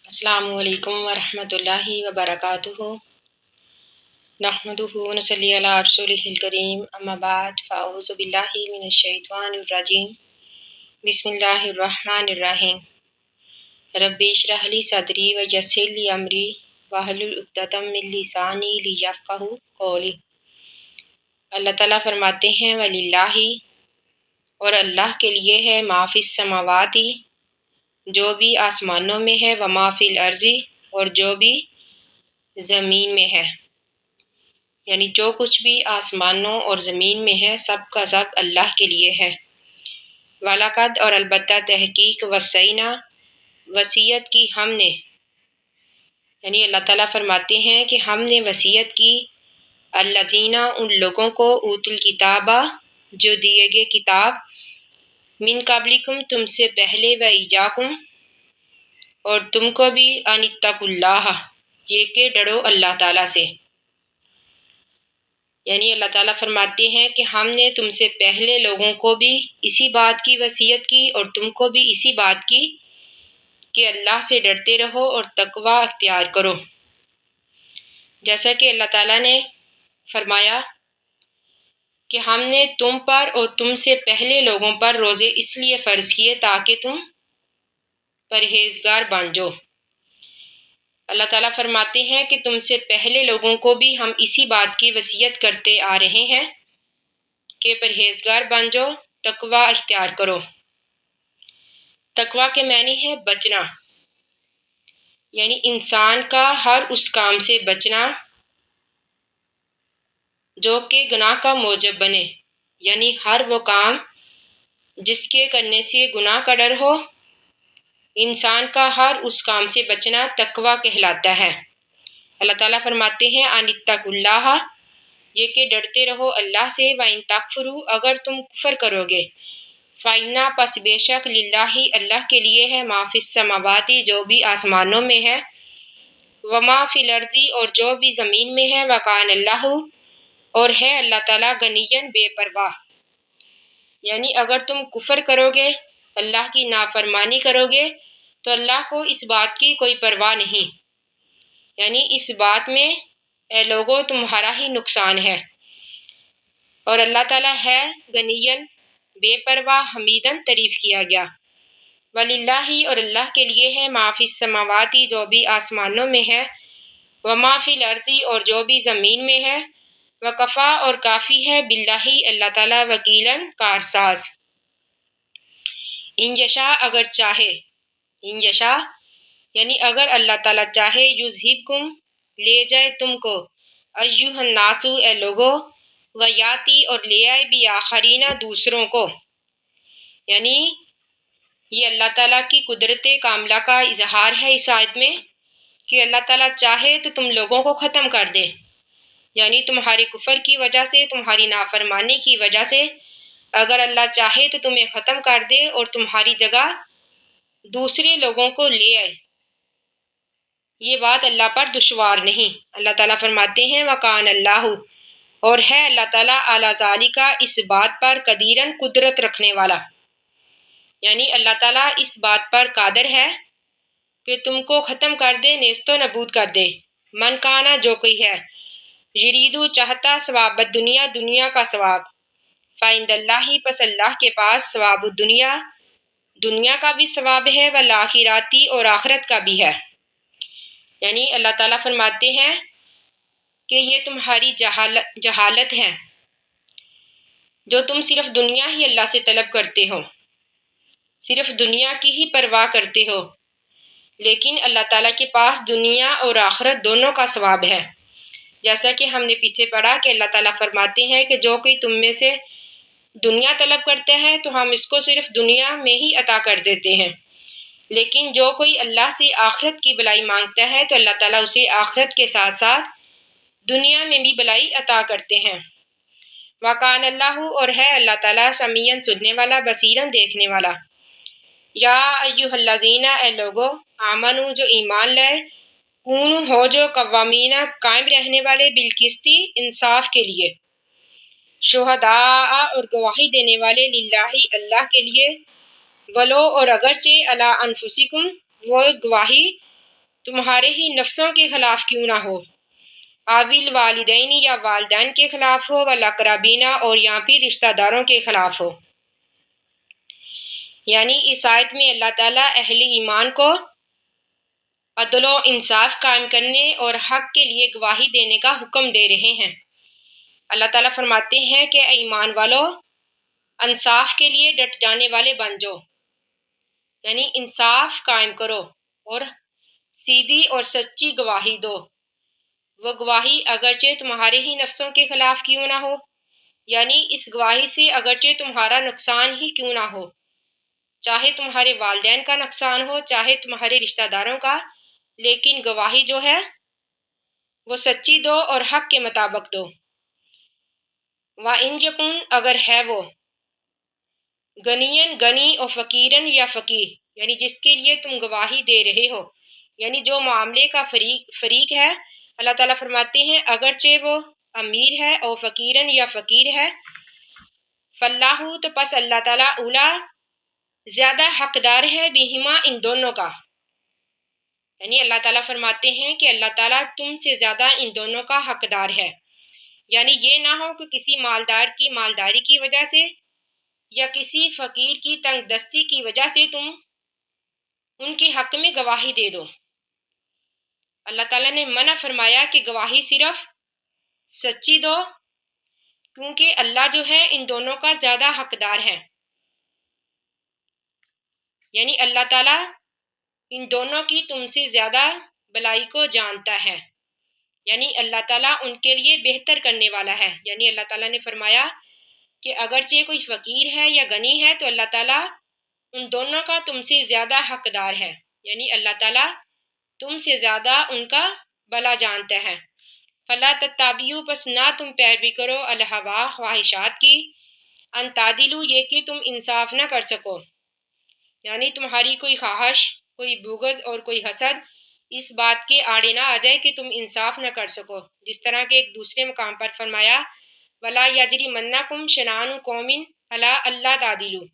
السلام علیکم ورحمۃ اللہ وبرکاتہ نحمدہ ونصلی علی رسولہ الکریم اما بعد فاعوذ باللہ من الشیطان الرجیم بسم اللہ الرحمن الرحیم ربی اشرح لی صدری ویسر لی امری واحلل عقدۃ من لسانی لیفقہوا قولی۔ اللہ تعالیٰ فرماتے ہیں وللہ، اور اللہ کے لیے ہے ما فی السماوات، جو بھی آسمانوں میں ہے، وما فی الارض، اور جو بھی زمین میں ہے، یعنی جو کچھ بھی آسمانوں اور زمین میں ہے سب کا سب اللہ کے لیے ہے۔ وَلَقَدْ، اور البتہ تحقیق، وصینا، وصیت کی ہم نے، یعنی اللہ تعالیٰ فرماتے ہیں کہ ہم نے وصیت کی الذین، ان لوگوں کو، اوت الکتابہ، جو دیے گئے کتاب، من قبلکم، تم سے پہلے، و ایاکم، اور تم کو بھی، ان اتقوا اللہ، یہ کہ ڈرو اللہ تعالیٰ سے۔ یعنی اللہ تعالیٰ فرماتے ہیں کہ ہم نے تم سے پہلے لوگوں کو بھی اسی بات کی وصیت کی اور تم کو بھی اسی بات کی کہ اللہ سے ڈرتے رہو اور تقوی اختیار کرو۔ جیسا کہ اللہ تعالیٰ نے فرمایا کہ ہم نے تم پر اور تم سے پہلے لوگوں پر روزے اس لیے فرض کیے تاکہ تم پرہیزگار بن جاؤ۔ اللہ تعالیٰ فرماتے ہیں کہ تم سے پہلے لوگوں کو بھی ہم اسی بات کی وصیت کرتے آ رہے ہیں کہ پرہیزگار بن جاؤ، تقوی اختیار کرو۔ تقوی کے معنی ہے بچنا، یعنی انسان کا ہر اس کام سے بچنا جو کہ گناہ کا موجب بنے، یعنی ہر وہ کام جس کے کرنے سے گناہ کا ڈر ہو، انسان کا ہر اس کام سے بچنا تقوی کہلاتا ہے۔ اللہ تعالیٰ فرماتے ہیں ان اتقوا اللہ، یہ کہ ڈرتے رہو اللہ سے، وَإِن تَكْفُرُوا، اگر تم کفر کرو گے، فَإِنَّ، پس بے شک، للہ، اللہ کے لیے ہے، ما فی السماوات، جو بھی آسمانوں میں ہے، وما فی الارض، اور جو بھی زمین میں ہے، وَكَانَ اللَّهُ، اور ہے اللہ تعالیٰ، غنیًّا، بے پرواہ۔ یعنی اگر تم کفر کرو گے، اللہ کی نافرمانی کرو گے، تو اللہ کو اس بات کی کوئی پرواہ نہیں، یعنی اس بات میں اے لوگو تمہارا ہی نقصان ہے، اور اللہ تعالیٰ ہے غنیًّا، بے پرواہ، حمیداً، تعریف کیا گیا۔ وللہ، اور اللہ کے لیے ہے، ما فی السماوات، جو بھی آسمانوں میں ہے، وما فی الارض، اور جو بھی زمین میں ہے، وکفا، اور کافی ہے، باللہ، اللہ تعالیٰ، وکیلاً، کارساز۔ ان یشاء، اگر چاہے، ان یشاء یعنی اگر اللہ تعالیٰ چاہے، یذہبکم، لے جائے تم کو، ایھا الناس، اے لوگو، ویاتی، اور لے آئے، بآخرین، دوسروں کو، یعنی یہ اللہ تعالیٰ کی قدرت کاملہ کا اظہار ہے اس آیت میں کہ اللہ تعالیٰ چاہے تو تم لوگوں کو ختم کر دے، یعنی تمہارے کفر کی وجہ سے، تمہاری نافرمانی کی وجہ سے اگر اللہ چاہے تو تمہیں ختم کر دے اور تمہاری جگہ دوسرے لوگوں کو لے آئے، یہ بات اللہ پر دشوار نہیں۔ اللہ تعالیٰ فرماتے ہیں وَكَانَ اللَّهُ، اور ہے اللہ تعالیٰ، عَلَى ذَلِكَ، اس بات پر، قدیراً، قدرت رکھنے والا، یعنی اللہ تعالیٰ اس بات پر قادر ہے کہ تم کو ختم کر دے، نیست و نابود کر دے۔ من کانا، جو کوئی ہے، یریدو، چاہتا، ثواب الدنیا، دنیا کا ثواب، فعند اللہ، پس اللہ کے پاس، ثواب الدنیا، دنیا کا بھی ثواب ہے، والآخرات، اور آخرت کا بھی ہے۔ یعنی اللہ تعالیٰ فرماتے ہیں کہ یہ تمہاری جہالت ہے جو تم صرف دنیا ہی اللہ سے طلب کرتے ہو، صرف دنیا کی ہی پرواہ کرتے ہو، لیکن اللہ تعالیٰ کے پاس دنیا اور آخرت دونوں کا ثواب ہے۔ جیسا کہ ہم نے پیچھے پڑھا کہ اللہ تعالیٰ فرماتے ہیں کہ جو کوئی تم میں سے دنیا طلب کرتا ہے تو ہم اس کو صرف دنیا میں ہی عطا کر دیتے ہیں، لیکن جو کوئی اللہ سے آخرت کی بھلائی مانگتا ہے تو اللہ تعالیٰ اسے آخرت کے ساتھ ساتھ دنیا میں بھی بھلائی عطا کرتے ہیں۔ وَكَانَ اللَّهُ، اور ہے اللہ تعالیٰ، سمیعاً، سننے والا، بصیراً، دیکھنے والا۔ یا ایھا الذین، اے لوگو، آمنو، جو ایمان لائے، کونو، ہو جو، قوامین، قائم رہنے والے، بالقسط، انصاف کے لیے، شہداء، اور گواہی دینے والے، للہ، اللہ کے لیے، ولو، اور اگرچہ، علی انفسکم، وہ گواہی تمہارے ہی نفسوں کے خلاف کیوں نہ ہو، آویل والدین یا والدین کے خلاف ہو، والاقربینا اور یا پھر رشتہ داروں کے خلاف ہو۔ یعنی اس آیت میں اللہ تعالیٰ اہل ایمان کو عدل و انصاف قائم کرنے اور حق کے لیے گواہی دینے کا حکم دے رہے ہیں۔ اللہ تعالیٰ فرماتے ہیں کہ اے ایمان والو، انصاف کے لیے ڈٹ جانے والے بن جاؤ، یعنی انصاف قائم کرو اور سیدھی اور سچی گواہی دو، وہ گواہی اگرچہ تمہارے ہی نفسوں کے خلاف کیوں نہ ہو، یعنی اس گواہی سے اگرچہ تمہارا نقصان ہی کیوں نہ ہو، چاہے تمہارے والدین کا نقصان ہو، چاہے تمہارے رشتہ داروں کا، لیکن گواہی جو ہے وہ سچی دو اور حق کے مطابق دو۔ وَإِنْ يَكُنْ اگر ہے وہ غنیًا غنی اور فقیراً یا فقیر، یعنی جس کے لیے تم گواہی دے رہے ہو، یعنی جو معاملے کا فریق ہے، اللہ تعالیٰ فرماتے ہیں اگرچہ وہ امیر ہے اور فقیراً یا فقیر ہے، فاللہ تو پس اللہ تعالیٰ اولا زیادہ حقدار ہے بہما ان دونوں کا، یعنی اللہ تعالیٰ فرماتے ہیں کہ اللہ تعالیٰ تم سے زیادہ ان دونوں کا حقدار ہے۔ یعنی یہ نہ ہو کہ کسی مالدار کی مالداری کی وجہ سے یا کسی فقیر کی تنگ دستی کی وجہ سے تم ان کے حق میں گواہی دے دو۔ اللہ تعالیٰ نے منع فرمایا کہ گواہی صرف سچی دو، کیونکہ اللہ جو ہے ان دونوں کا زیادہ حقدار ہے، یعنی اللہ تعالیٰ ان دونوں کی تم سے زیادہ بلائی کو جانتا ہے، یعنی اللہ تعالیٰ ان کے لیے بہتر کرنے والا ہے۔ یعنی اللہ تعالیٰ نے فرمایا کہ اگرچہ کوئی فقیر ہے یا غنی ہے تو اللہ تعالیٰ ان دونوں کا تم سے زیادہ حقدار ہے، یعنی اللہ تعالیٰ تم سے زیادہ ان کا بلا جانتا ہے۔ فلا تتبعوا پس نہ تم پیروی کرو الہوا خواہشات کی، ان تعدلوا یہ کہ تم انصاف نہ کر سکو، یعنی تمہاری کوئی خواہش، کوئی بغض اور کوئی حسد اس بات کے آڑے نہ آ جائے کہ تم انصاف نہ کر سکو، جس طرح کہ ایک دوسرے مقام پر فرمایا وَلَا يَجْرِمَنَّكُمْ شَنَآنُ قَوْمٍ عَلَىٰ أَلَّا تَعْدِلُوا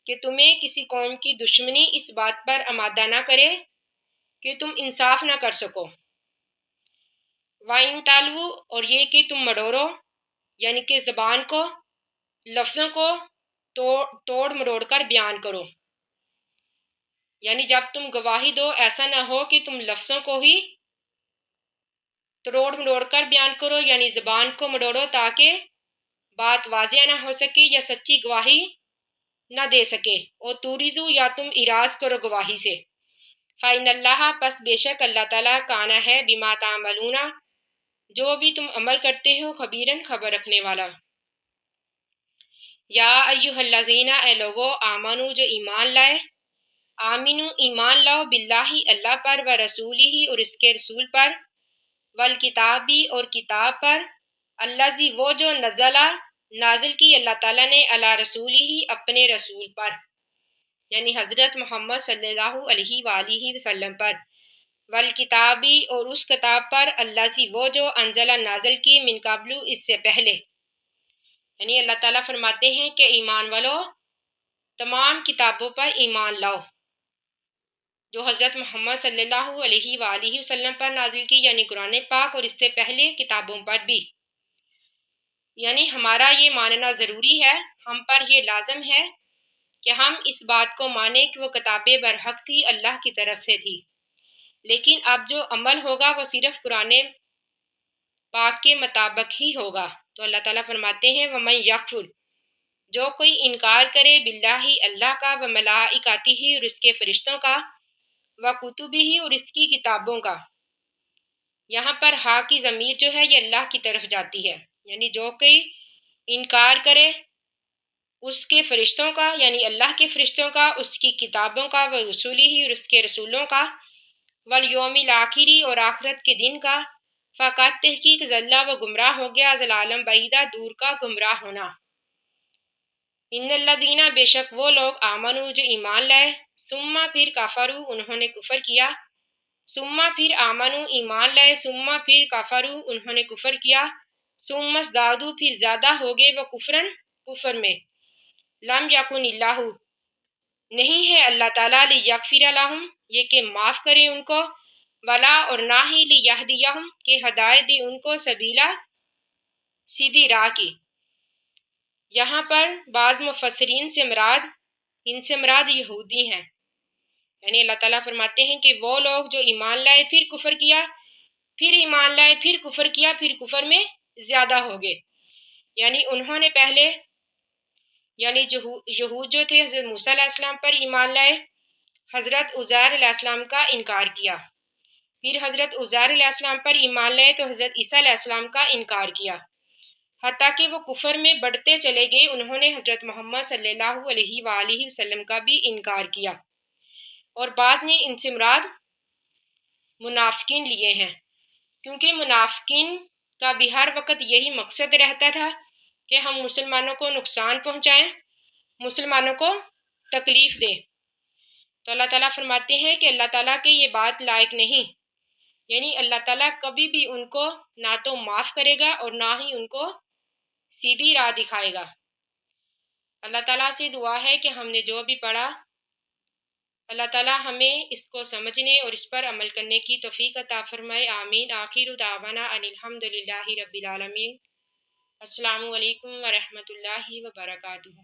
کہ تمہیں کسی قوم کی دشمنی اس بات پر آمادہ نہ کرے کہ تم انصاف نہ کر سکو۔ وَإِن تَعْلُوا اور یہ کہ تم مڑوڑو، یعنی کہ زبان کو، لفظوں کو توڑ مروڑ کر بیان کرو، یعنی جب تم گواہی دو ایسا نہ ہو کہ تم لفظوں کو ہی توڑ مروڑ کر بیان کرو، یعنی زبان کو مڑوڑو تاکہ بات واضح نہ ہو سکے یا سچی گواہی نہ دے سکے، اور توریزو یا تم اراض کرو گواہی سے۔ فَإِنَّ اللَّهَ پس بے شک اللہ تعالیٰ کانا ہے بما تعملون جو بھی تم عمل کرتے ہو خبیراً خبر رکھنے والا۔ یا ایھا الذین اے لوگو آمنو جو ایمان لائے، آمینو ایمان لاؤ باللہ اللہ پر و رسولہ اور اس کے رسول پر، والکتابی اور کتاب پر، الذی وہ جو نازل کی اللہ تعالیٰ نے علی رسولہ اپنے رسول پر، یعنی حضرت محمد صلی اللہ علیہ وآلہ وسلم پر، والکتابی اور اس کتاب پر، الذی وہ جو انزل نازل کی من قبل اس سے پہلے، یعنی اللہ تعالیٰ فرماتے ہیں کہ ایمان والو تمام کتابوں پر ایمان لاؤ جو حضرت محمد صلی اللہ علیہ وآلہ وسلم پر نازل کی، یعنی قرآن پاک اور اس سے پہلے کتابوں پر بھی، یعنی ہمارا یہ ماننا ضروری ہے، ہم پر یہ لازم ہے کہ ہم اس بات کو مانیں کہ وہ کتابیں برحق تھی، اللہ کی طرف سے تھی، لیکن اب جو عمل ہوگا وہ صرف قرآن پاک کے مطابق ہی ہوگا۔ تو اللہ تعالیٰ فرماتے ہیں وَمَن یَکْفُرْ جو کوئی انکار کرے باللہ اللہ کا، وملائکتہ اور اس کے فرشتوں کا، وکتبہ اور اس کی کتابوں کا، یہاں پر ہا کی ضمیر جو ہے یہ اللہ کی طرف جاتی ہے، یعنی جو کوئی انکار کرے اس کے فرشتوں کا، یعنی اللہ کے فرشتوں کا، اس کی کتابوں کا، ورسولہ اور اس کے رسولوں کا، والیوم الآخر اور آخرت کے دن کا، فقط تحقیق ضل و گمراہ ہو گیا، ضلالًا بعیدا دور کا گمراہ ہونا۔ ان الذین بے شک وہ لوگ آمنو جو ایمان لائے، ثم پھر کفروا انہوں نے کفر کیا، ثم پھر آمنو ایمان لائے، ثم پھر کفروا انہوں نے کفر کیا، ثم ازدادوا پھر زیادہ ہو گئے وہ کفرن کفر میں، لم یکن اللہ نہیں ہے اللہ تعالیٰ لیغفر لہم یہ کہ معاف کرے ان کو، ولا اور نہ ہی لیہدیہم کہ ہدایت دی ان کو سبیلا سیدھی راہ کی۔ یہاں پر بعض مفسرین سے مراد یہودی ہیں، یعنی اللہ تعالیٰ فرماتے ہیں کہ وہ لوگ جو ایمان لائے پھر کفر کیا، پھر ایمان لائے پھر کفر کیا، پھر کفر میں زیادہ ہو گئے، یعنی انہوں نے پہلے یعنی یہود جو تھے حضرت موسیٰ علیہ السلام پر ایمان لائے، حضرت عزیر علیہ السلام کا انکار کیا، پھر حضرت عزیر علیہ السلام پر ایمان لائے تو حضرت عیسیٰ علیہ السلام کا انکار کیا، حتیٰ کہ وہ کفر میں بڑھتے چلے گئے، انہوں نے حضرت محمد صلی اللہ علیہ وآلہ وسلم کا بھی انکار کیا، اور بعض نے ان سے مراد منافقین لیے ہیں، کیونکہ منافقین کا بھی ہر وقت یہی مقصد رہتا تھا کہ ہم مسلمانوں کو نقصان پہنچائیں، مسلمانوں کو تکلیف دیں۔ تو اللہ تعالیٰ فرماتے ہیں کہ اللہ تعالیٰ کے یہ بات لائق نہیں، یعنی اللہ تعالیٰ کبھی بھی ان کو نہ تو معاف کرے گا اور نہ ہی ان کو سیدھی راہ دکھائے گا۔ اللہ تعالیٰ سے دعا ہے کہ ہم نے جو بھی پڑھا اللہ تعالیٰ ہمیں اس کو سمجھنے اور اس پر عمل کرنے کی توفیق عطا فرمائے، آمین۔ آخر دعوانا ان الحمد للہ رب العالمین۔ السلام علیکم ورحمۃ اللہ وبرکاتہ۔